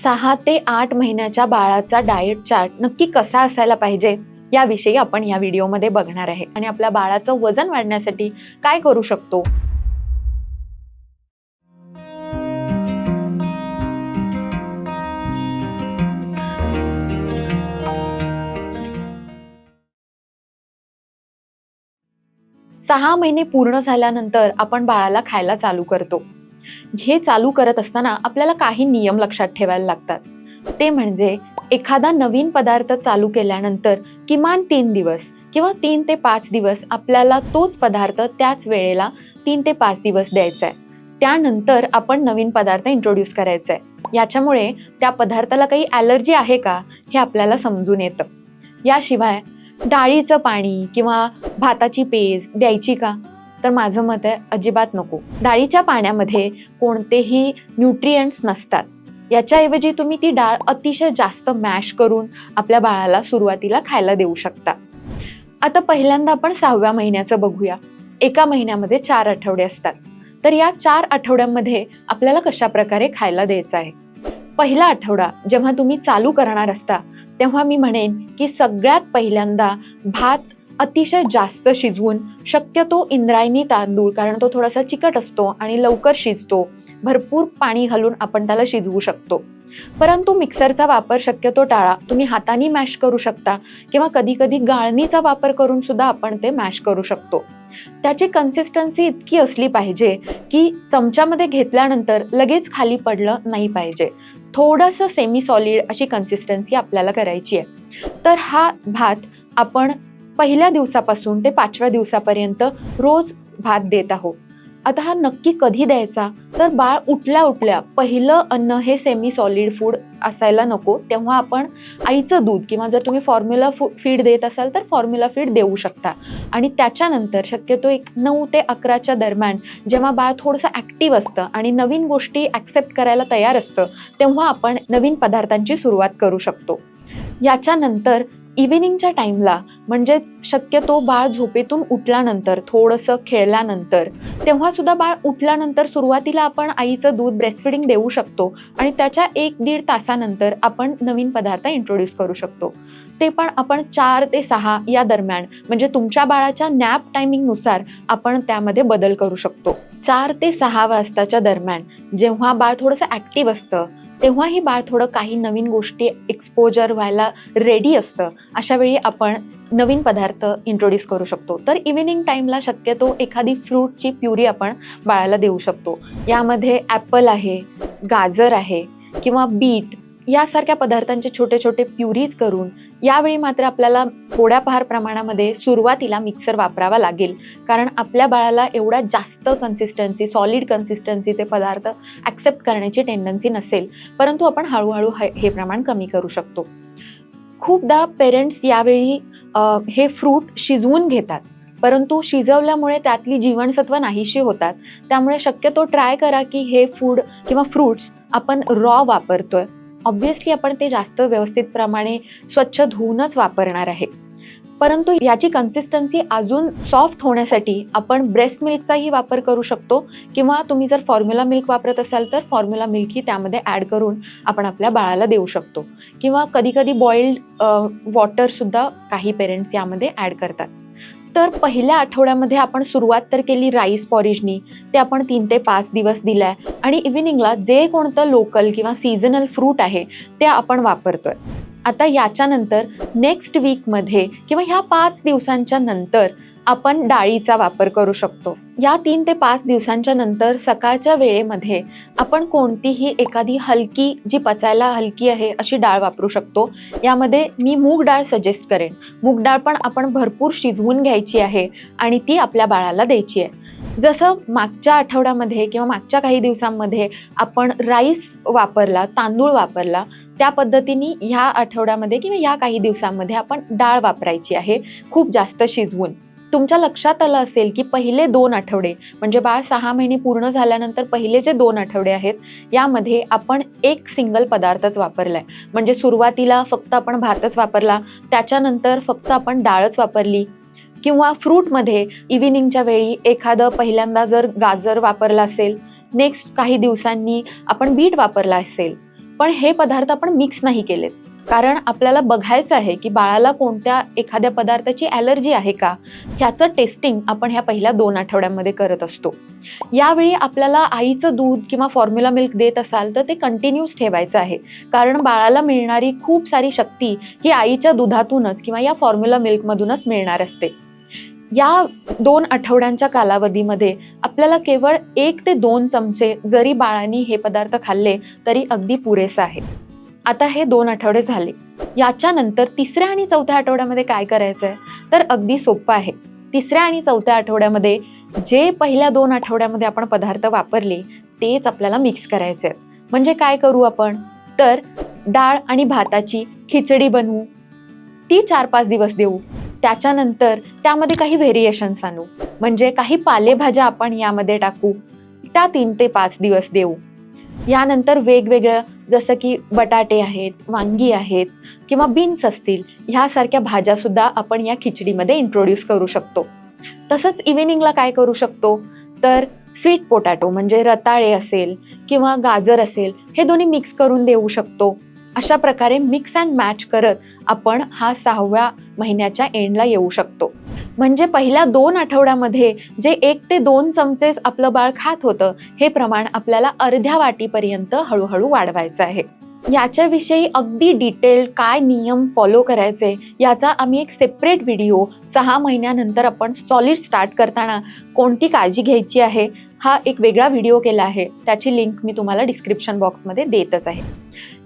6 ते 8 महिन्याच्या बाळाचा डाएट चार्ट नक्की कसा असायला पाहिजे याविषयी आपण या व्हिडिओमध्ये बघणार आहे आणि आपल्या बाळाचं वजन वाढण्यासाठी काय करू शकतो. सहा महिने पूर्ण झाल्यानंतर आपण बाळाला खायला चालू करतो. हे चालू करत असताना आपल्याला काही नियम लक्षात ठेवायला लागतात. ते म्हणजे एखादा नवीन पदार्थ चालू केल्यानंतर किमान 3 दिवस किंवा 3 ते 5 दिवस आपल्याला तोच पदार्थ त्याच वेळेला 3 ते 5 दिवस द्यायचा आहे. त्यानंतर आपण नवीन पदार्थ इंट्रोड्यूस करायचा आहे. याच्यामुळे त्या पदार्थाला काही ॲलर्जी आहे का हे आपल्याला समजून येतं. याशिवाय डाळीचं पाणी किंवा भाताची पेज द्यायची का? तर माझं मत आहे अजिबात नको. डाळीच्या पाण्यामध्ये कोणतेही न्यूट्रिएंट्स नसतात. याच्याऐवजी तुम्ही ती डाळ अतिशय जास्त मॅश करून आपल्या बाळाला सुरुवातीला खायला देऊ शकता. आता पहिल्यांदा आपण 6व्या महिन्याचं बघूया. एका महिन्यामध्ये 4 आठवडे असतात. तर या 4 आठवड्यांमध्ये आपल्याला कशा प्रकारे खायला द्यायचं आहे. पहिला आठवडा जेव्हा तुम्ही चालू करणार असता तेव्हा मी म्हणेन की सगळ्यात पहिल्यांदा भात अतिशय जास्त शिजवून, शक्यतो इंद्रायणी तांदूळ, कारण तो थोडासा चिकट असतो आणि लवकर शिजतो, भरपूर पाणी घालून आपण त्याला शिजवू शकतो. परंतु मिक्सरचा वापर शक्यतो टाळा. तुम्ही हाताने मॅश करू शकता किंवा कधी कधी गाळणीचा वापर करून सुद्धा आपण ते मॅश करू शकतो. त्याची कन्सिस्टन्सी इतकी असली पाहिजे की चमच्यामध्ये घेतल्यानंतर लगेच खाली पडलं नाही पाहिजे. थोडंसं सेमी सॉलिड अशी कन्सिस्टन्सी आपल्याला करायची आहे. तर हा भात आपण पहिल्या दिवसापासून ते 5व्या दिवसापर्यंत रोज भात देत आहोत. आता हा नक्की कधी द्यायचा? तर बाळ उठल्या पहिलं अन्न हे सेमी सॉलिड फूड असायला नको. तेव्हा आपण आईचं दूध किंवा जर तुम्ही फॉर्म्युला फीड देत असाल तर फॉर्म्युला फीड देऊ शकता. आणि त्याच्यानंतर शक्यतो एक 9 ते 11च्या दरम्यान जेव्हा बाळ थोडंसं ॲक्टिव्ह असतं आणि नवीन गोष्टी ॲक्सेप्ट करायला तयार असतं तेव्हा आपण नवीन पदार्थांची सुरुवात करू शकतो. याच्यानंतर इव्हिनिंगच्या टाईमला म्हणजेच शक्यतो बाळ झोपेतून उठल्यानंतर थोडंसं खेळल्यानंतर तेव्हा सुद्धा बाळ उठल्यानंतर सुरुवातीला आपण आईचं दूध ब्रेस्टफीडिंग देऊ शकतो आणि त्याच्या 1-1.5 तासानंतर आपण नवीन पदार्थ इंट्रोड्यूस करू शकतो. ते पण आपण 4 ते 6 या दरम्यान, म्हणजे तुमच्या बाळाच्या नॅप टायमिंगनुसार आपण त्यामध्ये बदल करू शकतो. 4 ते 6 वाजताच्या दरम्यान जेव्हा बाळ थोडंसं ॲक्टिव्ह असतं तेव्हाही बाळ थोडं काही नवीन गोष्टी एक्सपोजर व्हायला रेडी असतं. अशा वेळी आपण नवीन पदार्थ इंट्रोड्यूस करू शकतो. तर इव्हिनिंग टाईमला शक्यतो एखादी फ्रूटची प्युरी आपण बाळाला देऊ शकतो. यामध्ये ॲपल आहे, गाजर आहे किंवा बीट यासारख्या पदार्थांचे छोटे छोटे प्युरीज करून, यावेळी मात्र आपल्याला थोड्याफार प्रमाणामध्ये सुरुवातीला मिक्सर वापरावा लागेल, कारण आपल्या बाळाला एवढ्या जास्त कन्सिस्टन्सी, सॉलिड कन्सिस्टन्सीचे पदार्थ ॲक्सेप्ट करण्याची टेंडन्सी नसेल. परंतु आपण हळूहळू हे प्रमाण कमी करू शकतो. खूपदा पेरेंट्स यावेळी हे फ्रूट शिजवून घेतात, परंतु शिजवल्यामुळे त्यातली जीवनसत्व नाहीशी होतात. त्यामुळे शक्यतो ट्राय करा की हे फूड किंवा फ्रूट्स आपण रॉ वापरतोय. ऑब्व्हियसली आपण ते जास्त व्यवस्थितप्रमाणे स्वच्छ धुवूनच वापरणार आहे. परंतु याची कन्सिस्टन्सी अजून सॉफ्ट होण्यासाठी आपण ब्रेस्ट मिल्कचाही वापर करू शकतो किंवा तुम्ही जर फॉर्म्युला मिल्क वापरत असाल तर फॉर्म्युला मिल्कही त्यामध्ये ॲड करून आपण आपल्या बाळाला देऊ शकतो. किंवा कधीकधी बॉइल्ड वॉटरसुद्धा काही पेरेंट्स यामध्ये ॲड करतात. तर पहिल्या आठवड्यामध्ये आपण सुरुवात तर केली राईस पॉरिजनी. ते आपण 3 ते 5 दिवस दिलं आहे आणि इव्हिनिंगला जे कोणतं लोकल किंवा सीझनल फ्रूट आहे ते आपण वापरतोय. आता याच्यानंतर नेक्स्ट वीकमध्ये किंवा ह्या 5 दिवसांच्या नंतर आपण डाळीचा वापर करू शकतो. या 3 ते 5 दिवसांच्या नंतर सकाळच्या वेळेमध्ये आपण कोणतीही एखादी हलकी, जी पचायला हलकी आहे अशी डाळ वापरू शकतो. यामध्ये मी मूग डाळ सजेस्ट करेन. मूग डाळ पण आपण भरपूर शिजवून घ्यायची आहे आणि ती आपल्या बाळाला द्यायची आहे. जसं मागच्या आठवड्यामध्ये किंवा मागच्या काही दिवसांमध्ये आपण राईस वापरला, तांदूळ वापरला, त्या पद्धतीने ह्या आठवड्यामध्ये किंवा ह्या काही दिवसांमध्ये आपण डाळ वापरायची आहे, खूप जास्त शिजवून. तुमच्या लक्षात आलं असेल की पहिले 2 आठवडे म्हणजे बाळ 6 महिने पूर्ण झाल्यानंतर पहिले जे 2 आठवडे आहेत यामध्ये आपण एक सिंगल पदार्थच वापरलाय. म्हणजे सुरुवातीला फक्त आपण भातच वापरला, त्याच्यानंतर फक्त आपण डाळच वापरली. किंवा फ्रूटमध्ये इव्हिनिंगच्या वेळी एखादं पहिल्यांदा जर गाजर वापरला असेल, नेक्स्ट काही दिवसांनी आपण बीट वापरला असेल, पण हे पदार्थ आपण मिक्स नाही केलेत, कारण आपल्याला बघायचं आहे की बाळाला कोणत्या एखाद्या पदार्थाची ॲलर्जी आहे का, ह्याचं टेस्टिंग आपण ह्या पहिल्या 2 आठवड्यांमध्ये करत असतो. यावेळी आपल्याला आईचं दूध किंवा फॉर्म्युला मिल्क देत असाल तर ते कंटिन्यूस ठेवायचं आहे, कारण बाळाला मिळणारी खूप सारी शक्ती ही आईच्या दुधातूनच किंवा या फॉर्म्युला मिल्कमधूनच मिळणार असते. या 2 आठवड्यांच्या कालावधीमध्ये आपल्याला केवळ 1 ते 2 चमचे जरी बाळाने हे पदार्थ खाल्ले तरी अगदी पुरेसं आहे. आता हे 2 आठवडे झाले. याच्यानंतर 3ऱ्या आणि 4थ्या आठवड्यामध्ये काय करायचं आहे, तर अगदी सोपं आहे. 3ऱ्या आणि 4थ्या आठवड्यामध्ये जे पहिल्या 2 आठवड्यामध्ये आपण पदार्थ वापरले तेच आपल्याला मिक्स करायचे आहेत. म्हणजे काय करू आपण, तर डाळ आणि भाताची खिचडी बनवू, ती 4-5 दिवस देऊ. त्याच्यानंतर त्यामध्ये काही व्हेरिएशन्स आणू, म्हणजे काही पालेभाज्या आपण यामध्ये टाकू, त्या 3 ते 5 दिवस देऊ. यानंतर वेगवेगळं जसं की बटाटे आहेत, वांगी आहेत किंवा बीन्स असतील, ह्यासारख्या भाज्यासुद्धा आपण या खिचडीमध्ये इंट्रोड्यूस करू शकतो. तसंच इव्हिनिंगला काय करू शकतो, तर स्वीट पोटॅटो म्हणजे रताळे असेल किंवा गाजर असेल, हे दोन्ही मिक्स करून देऊ शकतो. अशा प्रकारे मिक्स अँड मॅच करत आपण हा 6व्या महिन्याच्या एंडला येऊ शकतो. म्हणजे पहिल्या 2 आठवड्यामध्ये जे 1 ते 2 चमचे आपलं बाळ खात होतं, हे प्रमाण आपल्याला अर्ध्या वाटीपर्यंत हळूहळू वाढवायचं आहे. याच्याविषयी अगदी डिटेल काय नियम फॉलो करायचे याचा आम्ही एक सेपरेट व्हिडिओ 6 महिन्यानंतर आपण सॉलिड स्टार्ट करताना कोणती काळजी घ्यायची आहे, हा एक वेगळा व्हिडिओ केला आहे. त्याची लिंक मी तुम्हाला डिस्क्रिप्शन बॉक्समध्ये देतच आहे.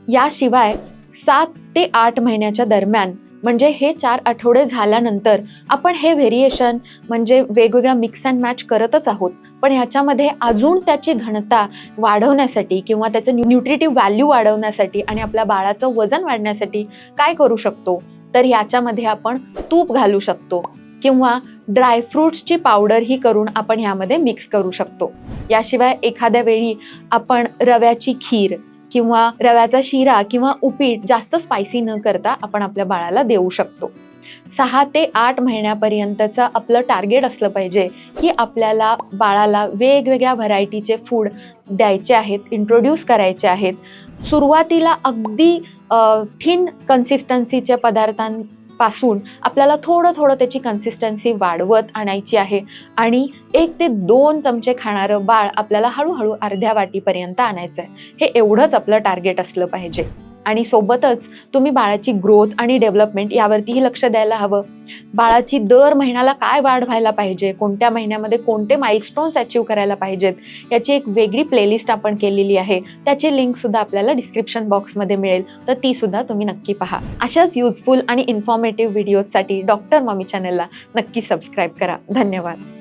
याशिवाय 7 ते 8 महिन्याच्या दरम्यान म्हणजे हे 4 आठवडे झाल्यानंतर आपण हे व्हेरिएशन म्हणजे वेगवेगळा मिक्स अँड मॅच करतच आहोत, पण ह्याच्यामध्ये अजून त्याची घनता वाढवण्यासाठी किंवा त्याचं न्यूट्रिटिव्ह व्हॅल्यू वाढवण्यासाठी आणि आपल्या बाळाचं वजन वाढण्यासाठी काय करू शकतो, तर याच्यामध्ये आपण तूप घालू शकतो किंवा ड्रायफ्रूट्सची पावडर ही करून आपण ह्यामध्ये मिक्स करू शकतो. याशिवाय एखाद्या वेळी आपण रव्याची खीर किंवा रव्याचा शिरा किंवा उपीट जास्त स्पायसी न करता आपण आपल्या बाळाला देऊ शकतो. 6 ते 8 महिन्यापर्यंतचं आपलं टार्गेट असलं पाहिजे की आपल्याला बाळाला वेगवेगळ्या व्हरायटीचे फूड द्यायचे आहेत, इंट्रोड्यूस करायचे आहेत. सुरुवातीला अगदी थिन कन्सिस्टन्सीच्या पदार्थांपासून आपल्याला थोडं थोडं त्याची कन्सिस्टन्सी वाढवत आणायची आहे आणि 1 ते 2 चमचे खाणारं बाळ आपल्याला हळूहळू अर्ध्या वाटीपर्यंत आणायचं आहे. हे एवढंच आपलं टार्गेट असलं पाहिजे. आणि सोबतच तुम्ही बाळाची ग्रोथ आणि डेव्हलपमेंट यावरतीही लक्ष द्यायला हवं. बाळाची दर महिन्याला काय वाढ व्हायला पाहिजे, कोणत्या महिन्यामध्ये कोणते माइलस्टोन्स अचीव्ह करायला पाहिजेत, याची एक वेगळी प्लेलिस्ट आपण केलेली आहे. त्याची लिंकसुद्धा आपल्याला डिस्क्रिप्शन बॉक्समध्ये मिळेल, तर तीसुद्धा तुम्ही नक्की पहा. अशाच युजफुल आणि इन्फॉर्मेटिव्ह व्हिडिओजसाठी डॉक्टर मम्मी चॅनलला नक्की सबस्क्राईब करा. धन्यवाद.